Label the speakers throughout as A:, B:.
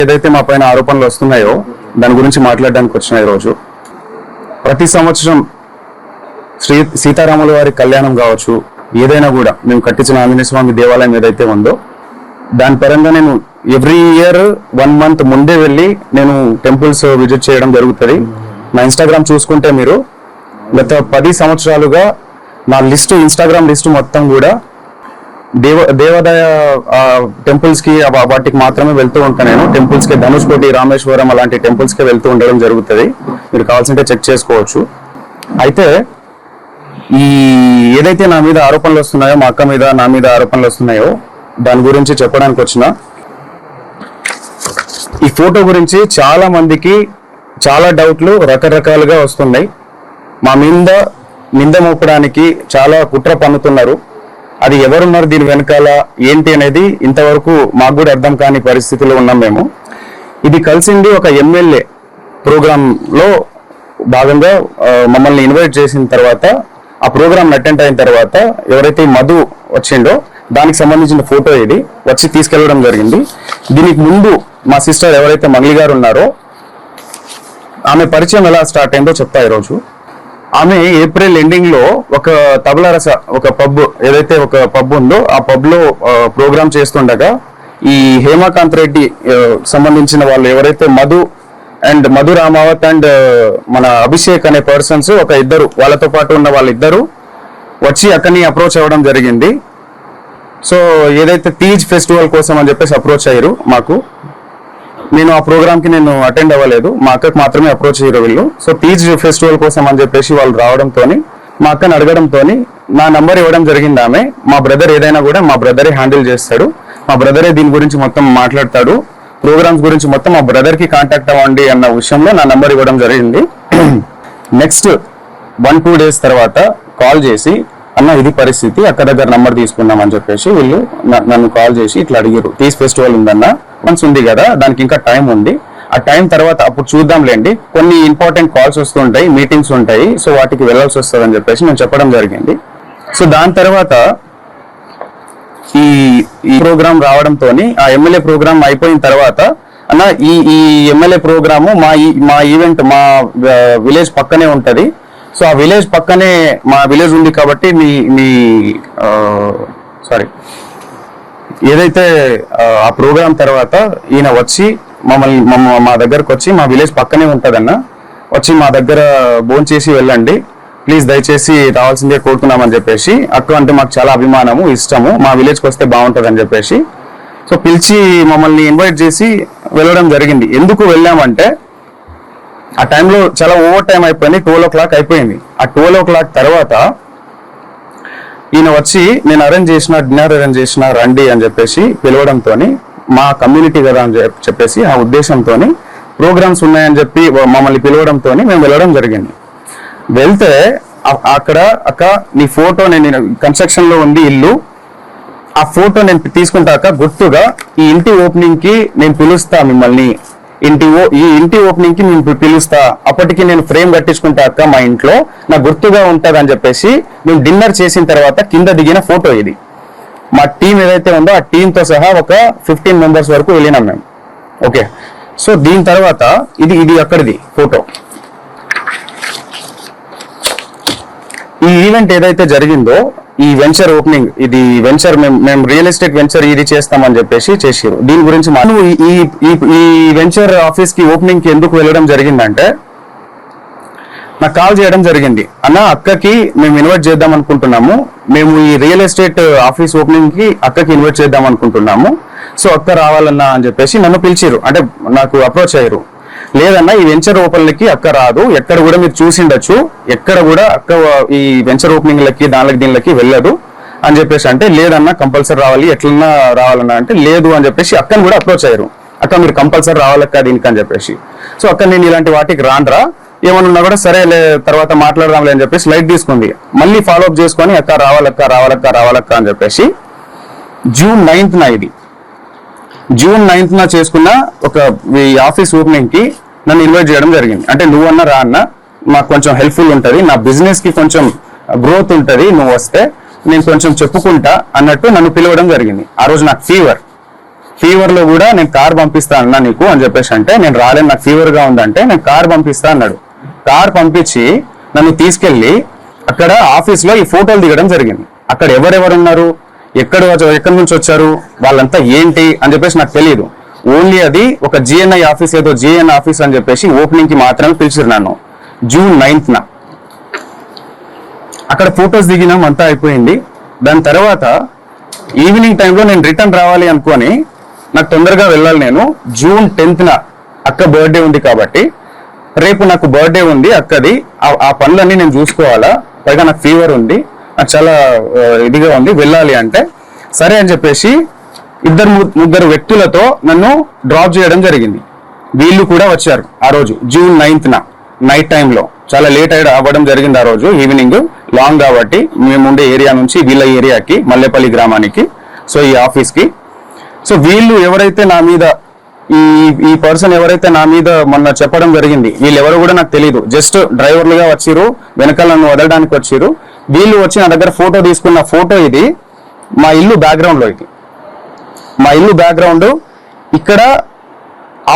A: ఏదైతే మా పైన ఆరోపణలు వస్తున్నాయో దాని గురించి మాట్లాడడానికి వచ్చిన ఈరోజు ప్రతి సంవత్సరం సీతారాముల వారి కళ్యాణం కావచ్చు, ఏదైనా కూడా మేము కట్టించిన ఆంజనేయ స్వామి దేవాలయం ఏదైతే ఉందో దాని పరంగా నేను ఎవ్రీ ఇయర్ 1 month ముందే వెళ్ళి నేను టెంపుల్స్ విజిట్ చేయడం జరుగుతుంది. నా ఇన్స్టాగ్రామ్ చూసుకుంటే మీరు గత 10 సంవత్సరాలుగా నా ఇన్స్టాగ్రామ్ లిస్టు మొత్తం కూడా దేవాదాయ టెంపుల్స్ కి వాటికి మాత్రమే వెళ్తూ ఉంటాను. నేను టెంపుల్స్ కి ధనుష్కోటి, రామేశ్వరం అలాంటి టెంపుల్స్ కి వెళ్తూ ఉండడం జరుగుతుంది. మీరు కావాల్సింటే చెక్ చేసుకోవచ్చు. అయితే ఈ ఏదైతే నా మీద ఆరోపణలు వస్తున్నాయో, మా అక్క మీద నా మీద ఆరోపణలు వస్తున్నాయో దాని గురించి చెప్పడానికి వచ్చిన ఈ ఫోటో గురించి చాలా మందికి చాలా డౌట్లు రకరకాలుగా వస్తున్నాయి. మా మీద నింద మోపడానికి చాలా కుట్ర పన్నుతున్నారు. అది ఎవరున్నారు దీని వెనకాల ఏంటి అనేది ఇంతవరకు మాకు కూడా అర్థం కాని పరిస్థితిలో ఉన్నాం మేము. ఇది కలిసింది ఒక ఎమ్మెల్యే ప్రోగ్రామ్ లో భాగంగా మమ్మల్ని ఇన్వైట్ చేసిన తర్వాత ఆ ప్రోగ్రామ్ అటెండ్ అయిన తర్వాత ఎవరైతే మధు వచ్చిండో దానికి సంబంధించిన ఫోటో ఇది వచ్చి తీసుకెళ్లడం జరిగింది. దీనికి ముందు మా సిస్టర్ ఎవరైతే మంగళి గారు ఉన్నారో ఆమె పరిచయం ఎలా స్టార్ట్ అయిందో చెప్తా ఈరోజు. ఆమె ఏప్రిల్ ఎండింగ్ లో ఒక తబలారస ఒక పబ్ ఏదైతే ఒక పబ్ ఉందో ఆ పబ్ లో ప్రోగ్రామ్ చేస్తుండగా ఈ హేమకాంత్ రెడ్డి సంబంధించిన వాళ్ళు ఎవరైతే మధు రామావత్ అండ్ మన అభిషేక్ అనే పర్సన్స్ ఒక ఇద్దరు వాళ్ళతో పాటు ఉన్న వాళ్ళిద్దరు వచ్చి అక్కడిని అప్రోచ్ అవ్వడం జరిగింది. సో ఏదైతే తీజ్ ఫెస్టివల్ కోసం అని చెప్పేసి అప్రోచ్ అయ్యారు మాకు. నేను ఆ ప్రోగ్రామ్ కి నేను అటెండ్ అవ్వలేదు, మా అక్కకు మాత్రమే అప్రోచ్ అయ్యారు వీళ్ళు. సో తీజ్ ఫెస్టివల్ కోసం అని చెప్పేసి వాళ్ళు రావడంతో మా అక్కని అడగడంతో నా నంబర్ ఇవ్వడం జరిగింది. ఆమె మా బ్రదర్ ఏదైనా కూడా మా బ్రదరే హ్యాండిల్ చేస్తాడు, మా బ్రదరే దీని గురించి మొత్తం మాట్లాడతాడు, ప్రోగ్రామ్స్ గురించి మొత్తం మా బ్రదర్ కి కాంటాక్ట్ అవ్వండి అన్న విషయంలో నా నంబర్ ఇవ్వడం జరిగింది. నెక్స్ట్ 1-2 days తర్వాత కాల్ చేసి అన్న ఇది పరిస్థితి, అక్క దగ్గర నంబర్ తీసుకున్నాం అని చెప్పేసి వీళ్ళు నన్ను కాల్ చేసి ఇట్లా అడిగారు. తీజ్ ఫెస్టివల్ ఉందన్న, వన్స్ ఉంది కదా, దానికి ఇంకా టైం ఉంది, ఆ టైం తర్వాత అప్పుడు చూద్దాంలేండి, కొన్ని ఇంపార్టెంట్ కాల్స్ వస్తుంటాయి, మీటింగ్స్ ఉంటాయి, సో వాటికి వెళ్ళాల్సి వస్తుంది అని చెప్పేసి నేను చెప్పడం జరిగింది. సో దాని తర్వాత ఈ ప్రోగ్రామ్ రావడంతో ఆ ఎమ్మెల్యే ప్రోగ్రామ్ అయిపోయిన తర్వాత అన్న ఈ ఎమ్మెల్యే ప్రోగ్రాము మా ఈవెంట్ మా విలేజ్ పక్కనే ఉంటది, సో ఆ విలేజ్ పక్కనే మా విలేజ్ ఉంది కాబట్టి ఏదైతే ఆ ప్రోగ్రామ్ తర్వాత ఈయన వచ్చి మా దగ్గరకు వచ్చి మా విలేజ్ పక్కనే ఉంటదన్న, వచ్చి మా దగ్గర భోంచేసి వెళ్ళండి ప్లీజ్, దయచేసి రావాల్సిందే కోరుతున్నామని చెప్పేసి, అక్క అంటే మాకు చాలా అభిమానము ఇష్టము, మా విలేజ్కి వస్తే బాగుంటుంది అని చెప్పేసి సో పిలిచి మమ్మల్ని ఇన్వైట్ చేసి వెళ్ళడం జరిగింది. ఎందుకు వెళ్ళామంటే ఆ టైంలో చాలా ఓవర్ టైం అయిపోయింది, 12 o'clock అయిపోయింది. ఆ 12 o'clock తర్వాత ఈయన వచ్చి నేను డిన్నర్ అరేంజ్ చేసిన రండి అని చెప్పేసి పిలవడంతో మా కమ్యూనిటీ కదా అని చెప్పేసి ఆ ఉద్దేశంతో ప్రోగ్రామ్స్ ఉన్నాయని చెప్పి మమ్మల్ని పిలవడంతో మేము వెళ్ళడం జరిగింది. వెళ్తే అక్కడ అక్క నీ ఫోటో నేను కన్స్ట్రక్షన్ లో ఉంది ఇల్లు, ఆ ఫోటో నేను తీసుకుంటాక గుర్తుగా ఈ ఇంటి ఓపెనింగ్ కి నేను పిలుస్తా మిమ్మల్ని, ఈ ఇంటి ఓపెనింగ్ కి నేను పిలుస్తా, అప్పటికి నేను ఫ్రేమ్ కట్టించుకుంటా అక్క మా ఇంట్లో, నాకు గుర్తుగా ఉంటది అని చెప్పేసి మేము డిన్నర్ చేసిన తర్వాత కింద దిగిన ఫోటో ఇది. మా టీం ఏదైతే ఉందో ఆ టీమ్ తో సహా ఒక 15 members వరకు వెళ్ళినాం మేము. ఓకే, సో దీని తర్వాత ఇది అక్కడిది ఫోటో. ఈ ఈవెంట్ ఏదైతే జరిగిందో ఈ వెంచర్ ఓపెనింగ్, ఇది వెంచర్ మేము రియల్ ఎస్టేట్ వెంచర్ ఇది చేస్తామని చెప్పేసి చేసారు. దీని గురించి ఈ వెంచర్ ఆఫీస్ కి ఓపెనింగ్ కి ఎందుకు వెళ్ళడం జరిగిందంటే నాకు కాల్ చేయడం జరిగింది, అన్న అక్కకి మేము ఇన్వైట్ చేద్దాం అనుకుంటున్నాము, మేము ఈ రియల్ ఎస్టేట్ ఆఫీస్ ఓపెనింగ్ కి అక్కకి ఇన్వైట్ చేద్దాం అనుకుంటున్నాము, సో అక్క రావాలన్నా అని చెప్పేసి నన్ను పిలిచారు, అంటే నాకు అప్రోచ్ అయ్యారు. లేదన్నా ఈ వెంచర్ ఓపెన్లకి అక్క రాదు, ఎక్కడ కూడా మీరు చూసిండొచ్చు, ఎక్కడ కూడా అక్క ఈ వెంచర్ ఓపెనింగ్లకి దీనికి వెళ్ళదు అని చెప్పేసి అంటే, లేదన్నా కంపల్సరీ రావాలి, ఎట్లన్నా రావాలన్నా అంటే లేదు అని చెప్పేసి అక్కని కూడా అప్రోచ్ అయ్యారు, అక్క మీరు కంపల్సరీ రావాలక్క దీనికి అని చెప్పేసి. సో అక్క నేను ఇలాంటి వాటికి రాండ్రా, ఏమన్నా కూడా సరే తర్వాత మాట్లాడదాంలే అని చెప్పేసి లైట్ తీసుకుంది. మళ్ళీ ఫాలోఅప్ చేసుకొని అక్క రావాలక్క అని చెప్పేసి June 9th చేసుకున్న ఒక ఆఫీస్ ఓపెనింగ్ కి నన్ను ఇన్వైట్ చేయడం జరిగింది. అంటే నువ్వన్నా రా అన్న, నాకు కొంచెం హెల్ప్ఫుల్ ఉంటుంది, నా బిజినెస్ కి కొంచెం గ్రోత్ ఉంటుంది, నువ్వు వస్తే నేను కొంచెం చెప్పుకుంటా అన్నట్టు నన్ను పిలవడం జరిగింది. ఆ రోజు నాకు ఫీవర్ లో కూడా నేను కార్ పంపిస్తా అన్నా నీకు అని చెప్పేసి అంటే, నేను రాలేను నాకు ఫీవర్ గా ఉందంటే నేను కార్ పంపిస్తా అన్నాడు. కార్ పంపించి నన్ను తీసుకెళ్లి అక్కడ ఆఫీస్ లో ఈ ఫోటోలు దిగడం జరిగింది. అక్కడ ఎవరెవరు ఉన్నారు, ఎక్కడి నుంచి వచ్చారు, వాళ్ళంతా ఏంటి అని చెప్పేసి నాకు తెలియదు. ఓన్లీ అది ఒక జిఎన్ఐ ఆఫీస్, ఏదో జిఎన్ ఆఫీస్ అని చెప్పేసి ఓపెనింగ్ కి మాత్రమే పిలిచారు నన్ను. జూన్ 9న అక్కడ ఫొటోస్ దిగినాం, అంతా అయిపోయింది. దాని తర్వాత ఈవినింగ్ టైంలో నేను రిటర్న్ రావాలి అనుకొని, నాకు తొందరగా వెళ్ళాలి. నేను జూన్ 10న అక్క బర్త్డే ఉంది కాబట్టి, రేపు నాకు బర్త్డే ఉంది అక్కది, ఆ పనులన్నీ నేను చూసుకోవాలా, పైగా నాకు ఫీవర్ ఉంది, నాకు చాలా ఇదిగా ఉంది, వెళ్ళాలి అంటే సరే అని చెప్పేసి ముగ్గురు వ్యక్తులతో నన్ను డ్రాప్ చేయడం జరిగింది. వీళ్ళు కూడా వచ్చారు ఆ రోజు జూన్ 9న నైట్ టైంలో. చాలా లేట్ అవ్వడం జరిగింది ఆ రోజు ఈవినింగ్, లాంగ్ కాబట్టి మేము ఉండే ఏరియా నుంచి వీళ్ళ ఏరియాకి, మల్లెపల్లి గ్రామానికి, సో ఈ ఆఫీస్కి. సో వీళ్ళు ఎవరైతే నా మీద ఈ పర్సన్ ఎవరైతే నా మీద మొన్న చెప్పడం జరిగింది, వీళ్ళు ఎవరు కూడా నాకు తెలియదు. జస్ట్ డ్రైవర్లుగా వచ్చిరు, వెనకాల నన్ను వదలడానికి వచ్చిరు. వీళ్ళు వచ్చి నా దగ్గర ఫోటో తీసుకున్న ఫోటో ఇది. మా ఇల్లు బ్యాక్గ్రౌండ్ లో, ఇది మా ఇల్లు బ్యాక్గ్రౌండ్. ఇక్కడ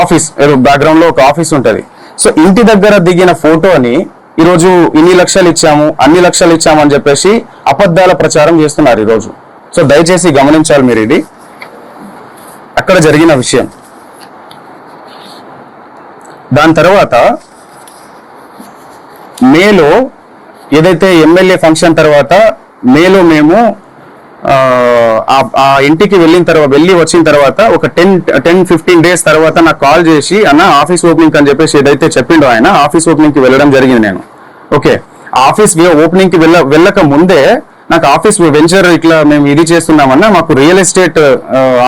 A: ఆఫీస్ బ్యాక్గ్రౌండ్ లో ఒక ఆఫీస్ ఉంటది. సో ఇంటి దగ్గర దిగిన ఫోటోని ఈరోజు ఇన్ని లక్షలు ఇచ్చాము, అన్ని లక్షలు ఇచ్చాము అని చెప్పేసి అబద్ధాల ప్రచారం చేస్తున్నారు ఈరోజు. సో దయచేసి గమనించాలి మీరు, ఇది అక్కడ జరిగిన విషయం. దాని తర్వాత మేలో ఏదైతే ఎమ్మెల్యే ఫంక్షన్ తర్వాత మేలో మేము ఆ ఇంటికి వెళ్ళి వచ్చిన తర్వాత ఒక 10-15 డేస్ తర్వాత నాకు కాల్ చేసి, అన్న ఆఫీస్ ఓపెనింగ్ అని చెప్పేసి ఏదైతే చెప్పిండో ఆయన, ఆఫీస్ ఓపెనింగ్ కి వెళ్ళడం జరిగింది నేను. ఓకే, ఆఫీస్ ఓపెనింగ్ కి వెళ్ళక ముందే నాకు ఆఫీస్ వెంచర్ ఇట్లా మేము ఇది చేస్తున్నామన్నా, మాకు రియల్ ఎస్టేట్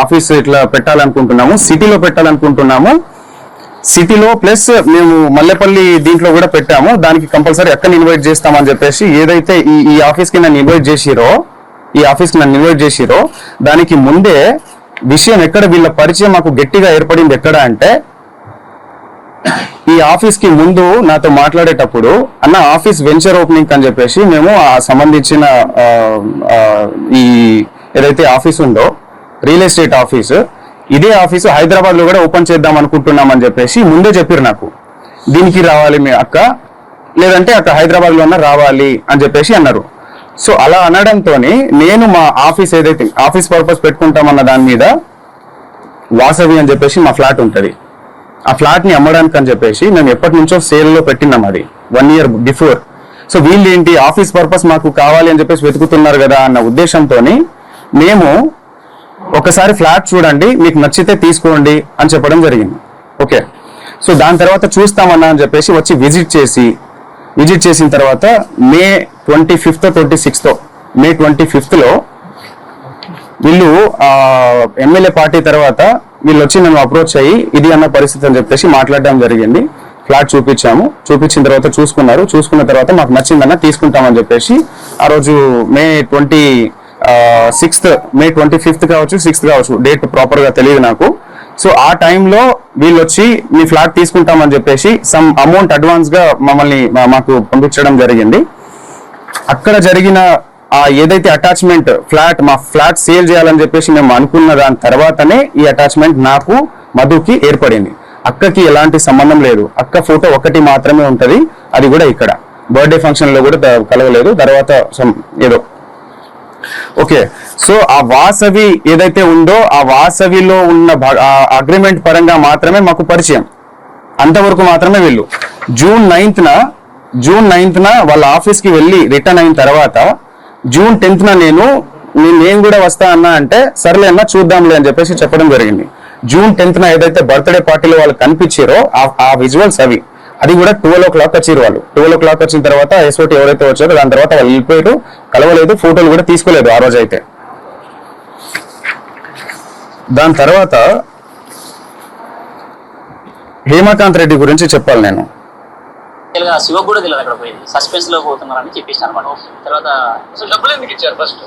A: ఆఫీస్ ఇట్లా పెట్టాలనుకుంటున్నాము, సిటీలో పెట్టాలనుకుంటున్నాము, సిటీలో ప్లస్ మేము మల్లెపల్లి దీంట్లో కూడా పెట్టాము, దానికి కంపల్సరీ అక్కని ఇన్వైట్ చేస్తామని చెప్పేసి ఏదైతే ఈ ఆఫీస్కి నన్ను ఇన్వైట్ చేసిరో దానికి ముందే విషయం ఎక్కడ వీళ్ళ పరిచయం మాకు గట్టిగా ఏర్పడింది ఎక్కడ అంటే, ఈ ఆఫీస్ కి ముందు నాతో మాట్లాడేటప్పుడు, అన్న ఆఫీస్ వెంచర్ ఓపెనింగ్ అని చెప్పేసి మేము ఆ సంబంధించిన ఈ ఏదైతే ఆఫీస్ ఉందో రియల్ ఎస్టేట్ ఆఫీస్, ఇదే ఆఫీసు హైదరాబాద్ లో కూడా ఓపెన్ చేద్దాం అనుకుంటున్నాం అని చెప్పేసి ముందే చెప్పారు నాకు. దీనికి రావాలి మీ అక్క, లేదంటే అక్కడ హైదరాబాద్ లోనే రావాలి అని చెప్పేసి అన్నారు. సో అలా అనడంతో నేను మా ఆఫీస్ ఏదైతే ఆఫీస్ పర్పస్ పెట్టుకుంటామన్న దాని మీద వాసవి అని చెప్పేసి మా ఫ్లాట్ ఉంటుంది, ఆ ఫ్లాట్ ని అమ్మడానికి అని చెప్పేసి మేము ఎప్పటి నుంచో సేల్ లో పెట్టినాం, అది 1 year బిఫోర్. సో వీళ్ళు ఏంటి ఆఫీస్ పర్పస్ మాకు కావాలి అని చెప్పేసి వెతుకుతున్నారు కదా అన్న ఉద్దేశంతో మేము ఒకసారి ఫ్లాట్ చూడండి, మీకు నచ్చితే తీసుకోండి అని చెప్పడం జరిగింది. ఓకే, సో దాని తర్వాత చూస్తామన్నా అని చెప్పేసి వచ్చి విజిట్ చేసిన తర్వాత మే 25th 26th మే 25th వీళ్ళు ఎమ్మెల్యే పార్టీ తర్వాత వీళ్ళు వచ్చి నన్ను అప్రోచ్ అయ్యి ఇది అన్న పరిస్థితి అని చెప్పేసి మాట్లాడడం జరిగింది. ఫ్లాట్ చూపించిన తర్వాత చూసుకున్న తర్వాత మాకు నచ్చిందన్న తీసుకుంటామని చెప్పేసి ఆ రోజు మే 25th కావచ్చు 6th కావచ్చు, డేట్ ప్రాపర్ గా తెలియదు నాకు. సో ఆ టైంలో వీళ్ళు వచ్చి మీ ఫ్లాట్ తీసుకుంటామని చెప్పేసి సమ్ అమౌంట్ అడ్వాన్స్ గా మాకు పంపించడం జరిగింది. అక్కడ జరిగిన ఏదైతే అటాచ్మెంట్ మా ఫ్లాట్ సేల్ చేయాలని చెప్పేసి మేము అనుకున్న దాని తర్వాతనే ఈ అటాచ్మెంట్ నాకు మధుకి ఏర్పడింది. అక్కకి ఎలాంటి సంబంధం లేదు, అక్క ఫోటో ఒకటి మాత్రమే ఉంటది, అది కూడా ఇక్కడ బర్త్డే ఫంక్షన్ లో కూడా కలవలేదు, తర్వాత ఏదో. ఓకే, సో ఆ వాసవి ఏదైతే ఉందో ఆ వాసవిలో ఉన్న అగ్రిమెంట్ పరంగా మాత్రమే మాకు పరిచయం, అంతవరకు మాత్రమే. వీళ్ళు జూన్ 9న వాళ్ళ ఆఫీస్ కి వెళ్ళి రిటర్న్ అయిన తర్వాత జూన్ 10th నేను కూడా వస్తా అన్నా అంటే సర్లే అన్నా చూద్దాంలే అని చెప్పేసి చెప్పడం జరిగింది. జూన్ 10th ఏదైతే బర్త్డే పార్టీలో వాళ్ళు కనిపించారో ఆ విజువల్స్ అది కూడా 12 o'clock వచ్చారు వాళ్ళు. 12 o'clock వచ్చిన తర్వాత ఎస్ఓటి ఎవరైతే వచ్చారో దాని తర్వాత వాళ్ళు వెళ్ళిపోయారు, కలవలేదు, ఫోటోలు కూడా తీసుకోలేదు ఆ రోజు అయితే. దాని తర్వాత హేమకాంత్ రెడ్డి గురించి చెప్పాలి నేను.
B: శివ కూడా తెలియదు అక్కడ పోయింది, సస్పెన్స్ లో పోతున్నారని చెప్పేసి అనమాట. తర్వాత డబ్బులు ఎందుకు ఇచ్చారు ఫస్ట్?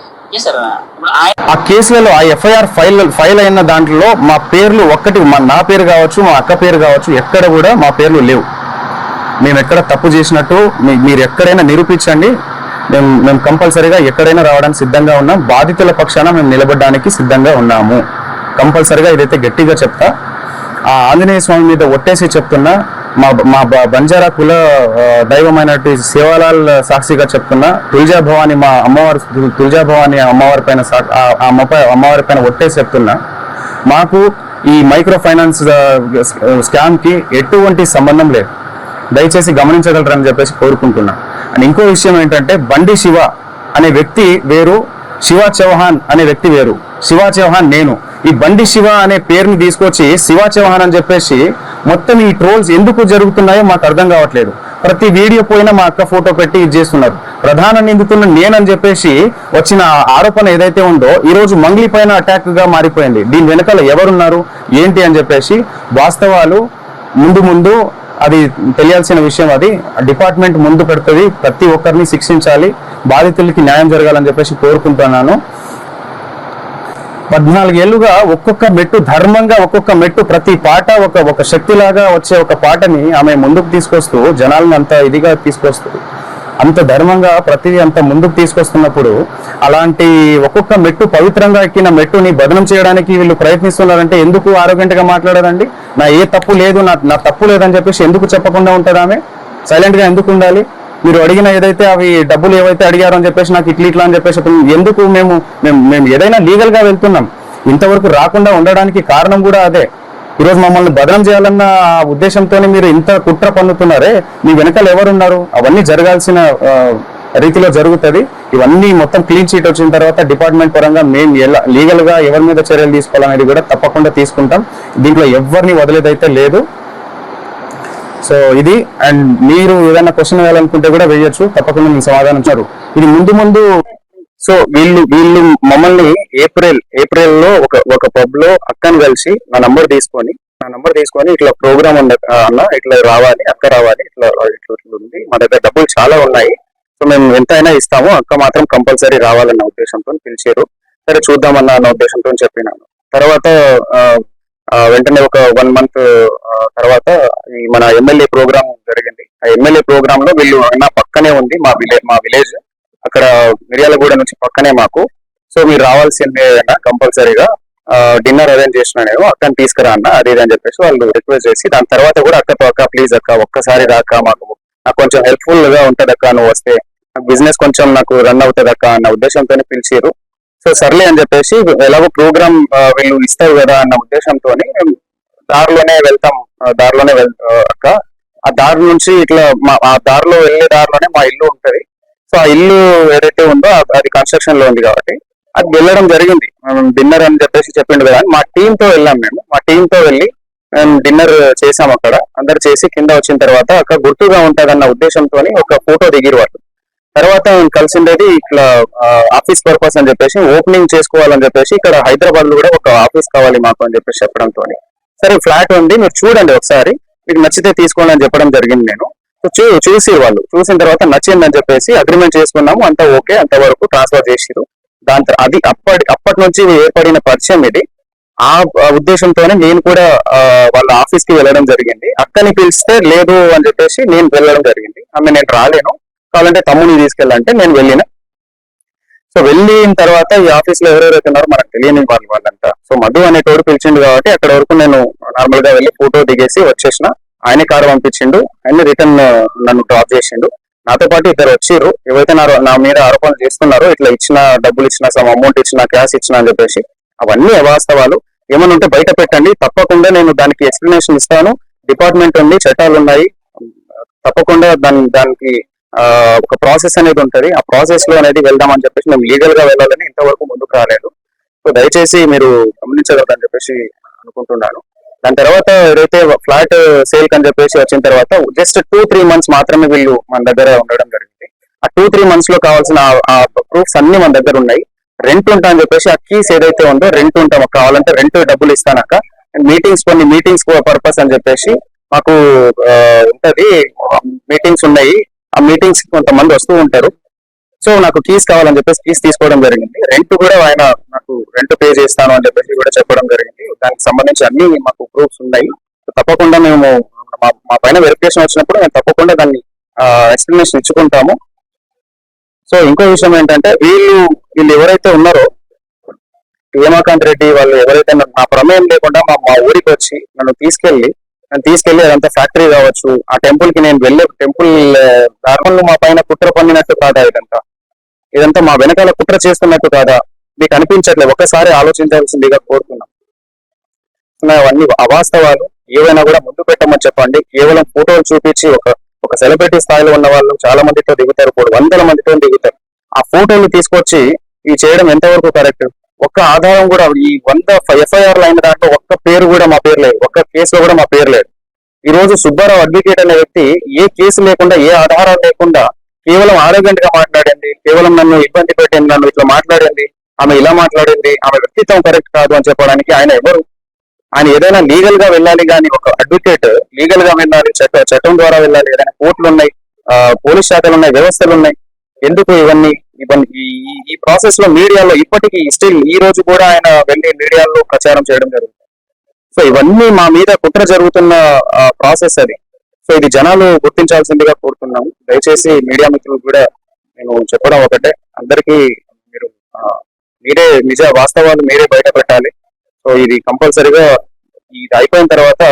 A: ఆ కేసులలో ఆ ఎఫ్ఐఆర్ ఫైల్ అయిన దాంట్లో మా పేర్లు ఒక్కటి, నా పేరు కావచ్చు మా అక్క పేరు కావచ్చు, ఎక్కడ కూడా మా పేర్లు లేవు. మేము ఎక్కడ తప్పు చేసినట్టు మీరు ఎక్కడైనా నిరూపించండి, మేము కంపల్సరీగా ఎక్కడైనా రావడానికి సిద్ధంగా ఉన్నాం, బాధితుల పక్షాన మేము నిలబడడానికి సిద్ధంగా ఉన్నాము. కంపల్సరిగా ఇదైతే గట్టిగా చెప్తా. ఆ ఆంజనేయ స్వామి మీద ఒట్టేసి చెప్తున్నా, మా బంజారా కుల దైవమైనటువంటి సేవాలాల్ సాక్షిగా చెప్తున్నా, తుల్జా భవాని మా అమ్మవారు, తుల్జా భవాని అమ్మవారి పైన అమ్మవారి పైన ఒట్టేసి చెప్తున్నా, మాకు ఈ మైక్రో ఫైనాన్స్ స్కామ్ కి ఎటువంటి సంబంధం లేదు, దయచేసి గమనించగలరని చెప్పేసి కోరుకుంటున్నా. అండ్ ఇంకో విషయం ఏంటంటే, బండి శివ అనే వ్యక్తి వేరు, శివ చౌహాన్ అనే వ్యక్తి వేరు. శివ చౌహాన్ నేను. ఈ బండి శివ అనే పేరుని తీసుకొచ్చి శివ చౌహాన్ అని చెప్పేసి మొత్తం ఈ ట్రోల్స్ ఎందుకు జరుగుతున్నాయో మాకు అర్థం కావట్లేదు. ప్రతి వీడియో పోయినా మా అక్క ఫోటో పెట్టి ఇది చేస్తున్నారు. ప్రధాన నిందితున్న నేనని చెప్పేసి వచ్చిన ఆరోపణ ఏదైతే ఉందో ఈ రోజు మంగ్లీ పైన అటాక్ గా మారిపోయింది. దీని వెనకాల ఎవరున్నారు ఏంటి అని చెప్పేసి వాస్తవాలు ముందు అది తెలియాల్సిన విషయం. అది డిపార్ట్మెంట్ ముందు పెడుతుంది, ప్రతి ఒక్కరిని శిక్షించాలి, బాధితులకి న్యాయం జరగాలని చెప్పేసి కోరుకుంటున్నాను. 14 ఏళ్లుగా ఒక్కొక్క మెట్టు ధర్మంగా, ఒక్కొక్క మెట్టు ప్రతి పాట ఒక శక్తిలాగా వచ్చే ఒక పాటని ఆమె ముందుకు తీసుకొస్తూ జనాలను అంత ఇదిగా తీసుకొస్తూ అంత ధర్మంగా ప్రతిదీ అంత ముందుకు తీసుకొస్తున్నప్పుడు అలాంటి ఒక్కొక్క మెట్టు పవిత్రంగా ఎక్కిన మెట్టుని బదనం చేయడానికి వీళ్ళు ప్రయత్నిస్తున్నారంటే ఎందుకు ఆరోగ్యంగా మాట్లాడారండి? నా ఏ తప్పు లేదు, నా తప్పు లేదని చెప్పేసి ఎందుకు చెప్పకుండా ఉంటుంది ఆమె? సైలెంట్ గా ఎందుకు ఉండాలి? మీరు అడిగిన ఏదైతే అవి డబ్బులు ఏవైతే అడిగారో అని చెప్పేసి నాకు ఇట్లా అని చెప్పేసి ఎందుకు మేము ఏదైనా లీగల్ గా వెళ్తున్నాం. ఇంతవరకు రాకుండా ఉండడానికి కారణం కూడా అదే. ఈరోజు మమ్మల్ని బదనం చేయాలన్న ఉద్దేశంతోనే మీరు ఇంత కుట్ర పన్నుతున్నారే, మీ వెనకాల ఎవరున్నారు? అవన్నీ జరగాల్సిన రీతిలో జరుగుతుంది. ఇవన్నీ మొత్తం క్లీన్ చీట్ వచ్చిన తర్వాత డిపార్ట్మెంట్ పరంగా మేము ఎలా లీగల్ గా ఎవరి మీద చర్యలు తీసుకోవాలనేది కూడా తప్పకుండా తీసుకుంటాం. దీంట్లో ఎవరిని వదిలేదైతే లేదు. సో ఇది. అండ్ మీరు ఏదైనా క్వశ్చన్ వేయాలనుకుంటే కూడా వేయొచ్చు, తప్పకుండా నేను సమాధానం ఇచ్చారు. ఇది ముందు సో వీళ్ళు మమ్మల్ని ఏప్రిల్ లో ఒక పబ్ లో అక్కని కలిసి నా నంబర్ తీసుకొని ఇట్లా ప్రోగ్రామ్ అన్న ఇట్లా రావాలి, అక్క రావాలి, ఇట్లా ఉంది, మా దగ్గర డబ్బులు చాలా ఉన్నాయి, సో మేము ఎంతైనా ఇస్తాము, అక్క మాత్రం కంపల్సరీ రావాలన్న ఉద్దేశంతో పిలిచారు. సరే చూద్దామన్న ఉద్దేశంతో చెప్పినాను. తర్వాత వెంటనే ఒక 1 month తర్వాత ఈ మన ఎమ్మెల్యే ప్రోగ్రామ్ జరిగింది. ఆ ఎమ్మెల్యే ప్రోగ్రామ్ లో వీళ్ళు నా పక్కనే ఉంది మా విలేజ్, అక్కడ మిర్యాలగూడ నుంచి పక్కనే మాకు. సో మీరు రావాల్సిందే అన్న, కంపల్సరీగా డిన్నర్ అరేంజ్ చేసిన నేను, అక్కని తీసుకురా అన్న, అది అని చెప్పేసి వాళ్ళు రిక్వెస్ట్ చేసి, దాని తర్వాత కూడా అక్క ప్లీజ్ అక్క ఒక్కసారి రాక, నాకు కొంచెం హెల్ప్ఫుల్ గా ఉంటది అక్క, నువ్వు వస్తే నాకు బిజినెస్ కొంచెం నాకు రన్ అవుతుంది అక్క అన్న ఉద్దేశంతోనే పిలిచారు. సో సర్లే అని చెప్పేసి ఎలాగో ప్రోగ్రామ్ వీళ్ళు ఇస్తారు కదా అన్న ఉద్దేశంతో దారిలోనే వెళ్తాం, అక్క ఆ దారి నుంచి ఇట్లా ఆ దారిలో వెళ్ళే దారిలోనే మా ఇల్లు ఉంటది. సో ఆ ఇల్లు ఏదైతే ఉందో అది కన్స్ట్రక్షన్ లో ఉంది కాబట్టి అది వెళ్ళడం జరిగింది. డిన్నర్ అని చెప్పేసి చెప్పిండు కదా, మా టీమ్ తో వెళ్ళాం. మా టీమ్ తో వెళ్ళి డిన్నర్ చేసాం. అక్కడ అందరు చేసి కింద వచ్చిన తర్వాత అక్కడ గుర్తుగా ఉంటదన్న ఉద్దేశంతో ఒక ఫోటో దిగిరు వాళ్ళు. తర్వాత కలిసిండేది ఇట్లా ఆఫీస్ పర్పస్ అని చెప్పేసి ఓపెనింగ్ చేసుకోవాలని చెప్పేసి ఇక్కడ హైదరాబాద్ లో కూడా ఒక ఆఫీస్ కావాలి మాకు అని చెప్పేసి చెప్పడంతో, సరే ఫ్లాట్ ఉంది మీరు చూడండి ఒకసారి, మీకు నచ్చితే తీసుకోండి అని చెప్పడం జరిగింది. నేను చూసి వాళ్ళు చూసిన తర్వాత నచ్చిందని చెప్పేసి అగ్రిమెంట్ చేసుకున్నాము, అంతా ఓకే, అంతవరకు ట్రాన్స్ఫర్ చేసిరు. అది అప్పటి నుంచి ఏర్పడిన పరిచయం ఇది. ఆ ఉద్దేశంతోనే నేను కూడా వాళ్ళ ఆఫీస్ కి వెళ్ళడం జరిగింది. అక్కని పిలిస్తే లేదు అని చెప్పేసి నేను వెళ్ళడం జరిగింది. ఆమె నేను రాలేను, కావాలంటే తమ్ముని తీసుకెళ్ళాలంటే నేను వెళ్ళిన. సో వెళ్ళిన తర్వాత ఈ ఆఫీస్ లో ఎవరెవరైతే ఉన్నారో మనకు తెలియని వాళ్ళంతా. సో మధు అనేటోడు పిలిచిండు కాబట్టి అక్కడ వరకు నేను నార్మల్ గా వెళ్ళి ఫోటో దిగేసి వచ్చేసిన. ఆయనే కారు పంపించిండు, ఆయన రిటర్న్ నన్ను డ్రాప్ చేసిండు. నాతో పాటు ఇద్దరు వచ్చిర్రు, ఏవైతే నా మీద ఆరోపణలు చేస్తున్నారో, ఇట్లా ఇచ్చిన డబ్బులు ఇచ్చిన, సమ్ అమౌంట్ ఇచ్చిన, క్యాష్ ఇచ్చిన అని చెప్పేసి, అవన్నీ అవాస్తవాలు. ఏమైనా ఉంటే బయట పెట్టండి, తప్పకుండా నేను దానికి ఎక్స్ప్లెనేషన్ ఇస్తాను. డిపార్ట్మెంట్ ఉంది, చట్టాలు ఉన్నాయి, తప్పకుండా దానికి ఒక ప్రాసెస్ అనేది ఉంటది. ఆ ప్రాసెస్ లో అనేది వెళ్దామని చెప్పేసి మేము లీగల్ గా వెళ్ళాలని ఇంతవరకు ముందుకు రాలేదు. సో దయచేసి మీరు గమనించగలరని చెప్పేసి అనుకుంటున్నాను. దాని తర్వాత ఏదైతే ఫ్లాట్ సేల్ అని చెప్పేసి వచ్చిన తర్వాత జస్ట్ 2-3 months మాత్రమే వీళ్ళు మన దగ్గర ఉండడం జరిగింది. ఆ 2-3 months లో కావాల్సిన ప్రూఫ్స్ అన్ని మన దగ్గర ఉన్నాయి. రెంట్ ఉంటా అని చెప్పేసి ఆ కీస్ ఏదైతే ఉందో రెంట్ ఉంటాం, కావాలంటే రెంట్ డబ్బులు ఇస్తానక్క, కొన్ని మీటింగ్స్ పర్పస్ అని చెప్పేసి మాకు ఉంటది, మీటింగ్స్ ఉన్నాయి. ఆ మీటింగ్స్ కొంతమంది వస్తూ ఉంటారు. సో నాకు కీస్ కావాలని చెప్పేసి కీస్ తీసుకోవడం జరిగింది. రెంట్ కూడా ఆయన నాకు రెంట్ పే చేస్తాను అని చెప్పేసి కూడా చెప్పడం జరిగింది. దానికి సంబంధించి అన్ని మాకు ప్రూఫ్స్ ఉన్నాయి. తప్పకుండా మేము మా పైన వెరిఫికేషన్ వచ్చినప్పుడు మేము తప్పకుండా దాన్ని ఎక్స్ప్లెనేషన్ ఇచ్చుకుంటాము. సో ఇంకో విషయం ఏంటంటే వీళ్ళు ఎవరైతే ఉన్నారో హేమాకాంత్ రెడ్డి వాళ్ళు ఎవరైతే నా ప్రమేయం లేకుండా మా ఊరికి వచ్చి నన్ను తీసుకెళ్లి అదంతా ఫ్యాక్టరీ కావచ్చు, ఆ టెంపుల్ కి నేను వెళ్ళే టెంపుల్ దారుణంలో మా పైన కుట్ర పన్నినట్టు కాదా ఇదంతా మా వెనకాల కుట్ర చేస్తున్నట్టు కాదా? మీకు అనిపించట్లేదు? ఒక్కసారి ఆలోచించాల్సిందిగా కోరుతున్నాం. అవన్నీ అవాస్తవాలు ఏవైనా కూడా ముందు పెట్టమని చెప్పండి. కేవలం ఫోటోలు చూపించి ఒక సెలబ్రిటీ స్థాయిలో ఉన్న వాళ్ళు చాలా మందితో దిగుతారు, కూడా వందల మందితో దిగుతారు. ఆ ఫోటోలు తీసుకొచ్చి ఇవి చేయడం ఎంతవరకు కరెక్ట్? ఒక్క ఆధారం కూడా, ఈ 100 FIRలు అయిన దాంట్లో ఒక్క పేరు కూడా మా పేరు లేదు, ఒక్క కేసులో కూడా మా పేరు లేదు. ఈ రోజు సుబ్బారావు అడ్వకేట్ అనే వ్యక్తి ఏ కేసు లేకుండా, ఏ ఆధారాలు లేకుండా కేవలం ఆరోగ్యంట్ గా మాట్లాడింది, కేవలం నన్ను ఇబ్బంది పెట్టింది, నన్ను ఇట్లా మాట్లాడింది, ఆమె ఇలా మాట్లాడింది, ఆమె వ్యక్తిత్వం కరెక్ట్ కాదు అని చెప్పడానికి ఆయన ఎవరు? ఆయన ఏదైనా లీగల్ గా వెళ్ళాలి, కానీ ఒక అడ్వకేట్ లీగల్ గా వెళ్ళాలి, చట్టం ద్వారా వెళ్ళాలి. ఏదైనా కోర్టులు ఉన్నాయి, పోలీస్ శాఖలు ఉన్నాయి, వ్యవస్థలు ఉన్నాయి. ఎందుకు ఇవన్నీ ఈ ప్రాసెస్ లో మీడియాలో ఇప్పటికీ స్టిల్ ఈ రోజు కూడా ఆయన వెళ్ళి మీడియాలో ప్రచారం చేయడం జరుగుతుంది. సో ఇవన్నీ మా మీద కుట్ర జరుగుతున్న ప్రాసెస్ అది. సో ఇది జనాలు గుర్తించాల్సిందిగా కోరుతున్నాము. దయచేసి మీడియా మిత్రులు కూడా నేను చెప్పడం ఒకటే, అందరికీ మీరు మీరే నిజ వాస్తవాలు మీరే బయట పెట్టాలి. సో ఇది కంపల్సరీగా ఇది అయిపోయిన తర్వాత,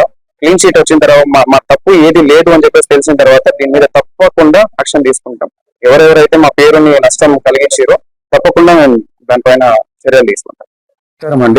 A: క్లీన్ షీట్ వచ్చిన తర్వాత, మా తప్పు ఏది లేదు అని చెప్పేసి తెలిసిన తర్వాత దీని మీద తప్పకుండా యాక్షన్ తీసుకుంటాం. ఎవరెవరైతే మా పేరుని నష్టం కలిగించారో తప్పకుండా మేము దానిపైన చర్యలు తీసుకుంటాం.